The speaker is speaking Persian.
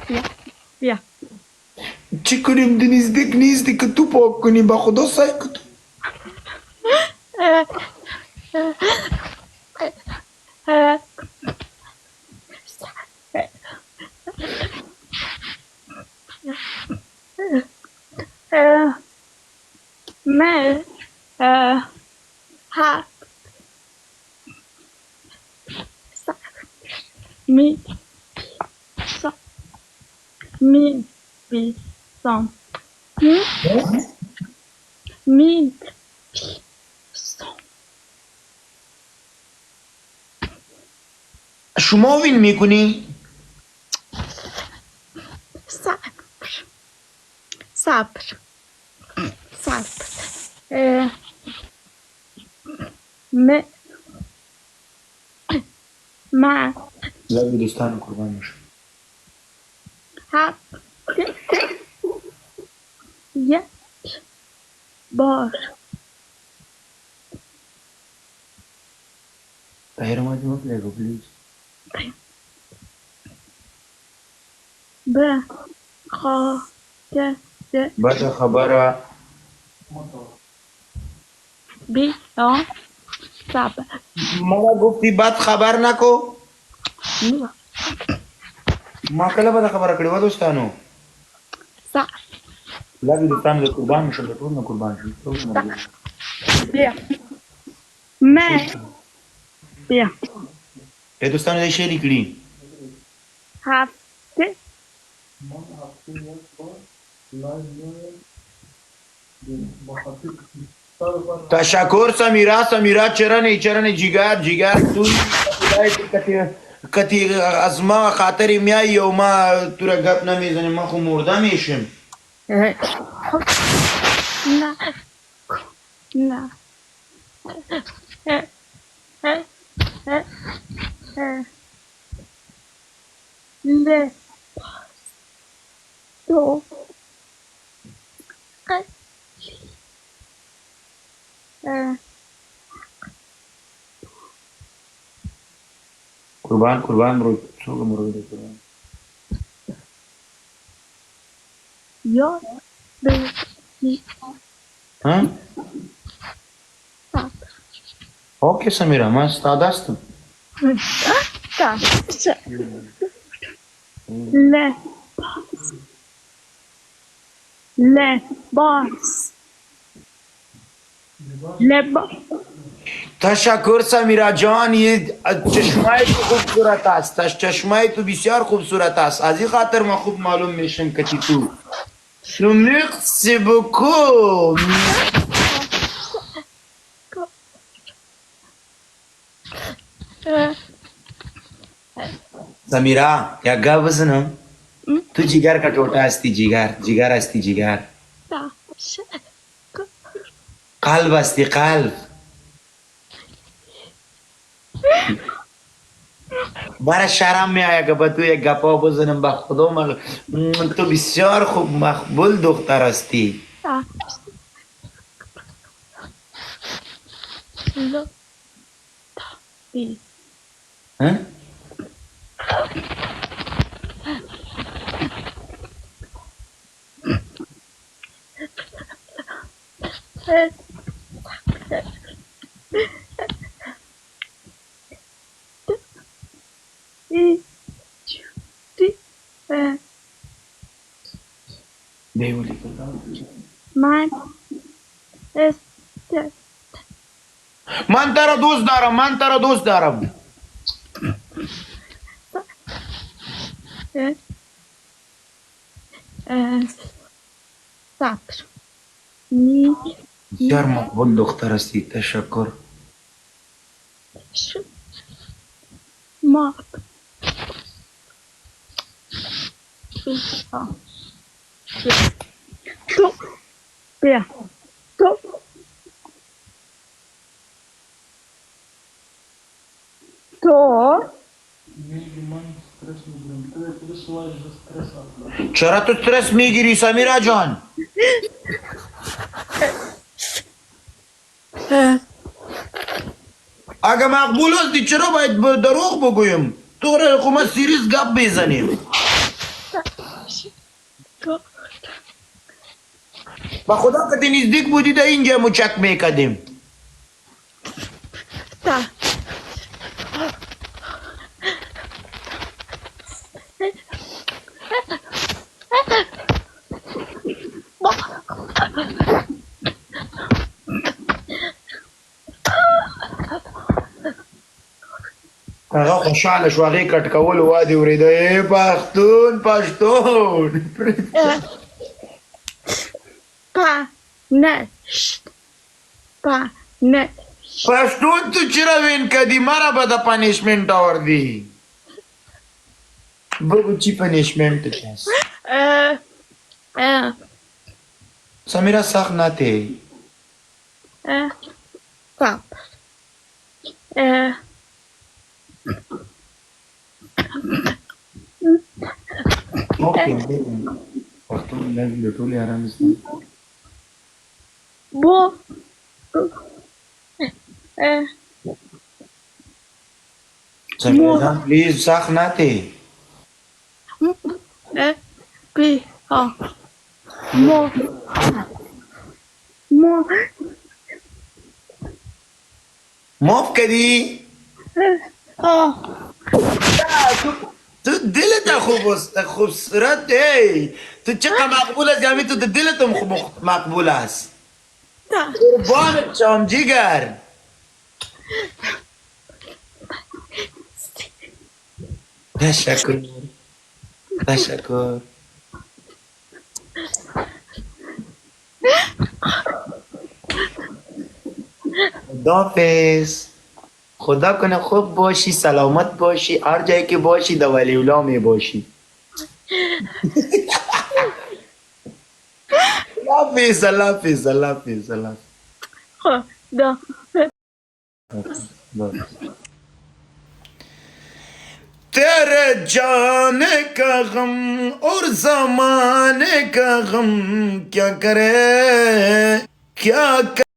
بیا بیا چی کنیم دنیزدیک نیستی که تو پاک کنی با خدا سعی کن من ها می می بی سام می سام شما وین میکنی؟ صبر صبر صبر م ما زبی دستان قربان میشه ها یک بار تایر ما جو بگو پلیز به خاطر بعد خبره بی صبر ما گفتی بعد خبر نکو ما کله بعد خبره کړې و دوستانو صبر زبی دوستانو د قربان میشه د ټول نه قربان شي بیا من بیا ای دوستانو دې شعر کړي هفته تشکر سمیرا سمیرا چرن جیگر جیگر تو کتی از ما خاطری میایی و ما تو را گپ نمیزنی ما خو مرده میشم نه نه ل دو قربان برو سوگ مرده قربان یا بگی ها؟ صبر اوکی سمیرا من استاد هستم لباس لباس تشکر سمیرا جان یه چشمای تو خوبصورت است چشمای تو بسیار خوبصورت است از این خاطر ما خوب معلوم میشم که تو merci beaucoup سمیرا یک گپ بزنم تو جگر کا ٹوٹا هستی جگر هستی جگر قلب هستی قلب برای شرم می آیا که با تو یک گپا بزنم با خدا تو بسیار خوب مقبول دختر هستی ها؟ بیولی من من ترا دوست دارم صبر بسیار مقبول دختر هستی تشکر ما تو بیا تو چرا تو استرس میگیری سمیرا جان اگه مقبول هستی چرا باید دروغ بگویم تو را خو ما سیریز گپ بزنیم تو با خدا که نزدیک بودی در اینجا مچک میکدیم. تا هغه خوشحاله شو، هغې کټ کولو وادي اورېده. ای پښتون پښتون پنشت پنشت پښتون تو چرا وین کدی مرا به د پنیشمنت آوردی. بگو چی پنیشمنت هست؟ سمیرا سخت نتی. شپ پښتون لږ ټول آرام دي. بو سمیرا جان پلیز سخت نتی. پی مو مو موف کدی تو دلت خوبصورت ای. تو چقدر مقبول است، یعنی تو دلت مقبول است. قربانت شم جگر. تشکر تشکر. خداحافظ. خدا کنه خوب باشی، سلامت باشی، هر جایی که باشی در ولی الله می باشی. حافظ الله حافظ الله حافظ الله خدا حافظ. तेरे जाने का गम और जमाने का गम क्या करे क्या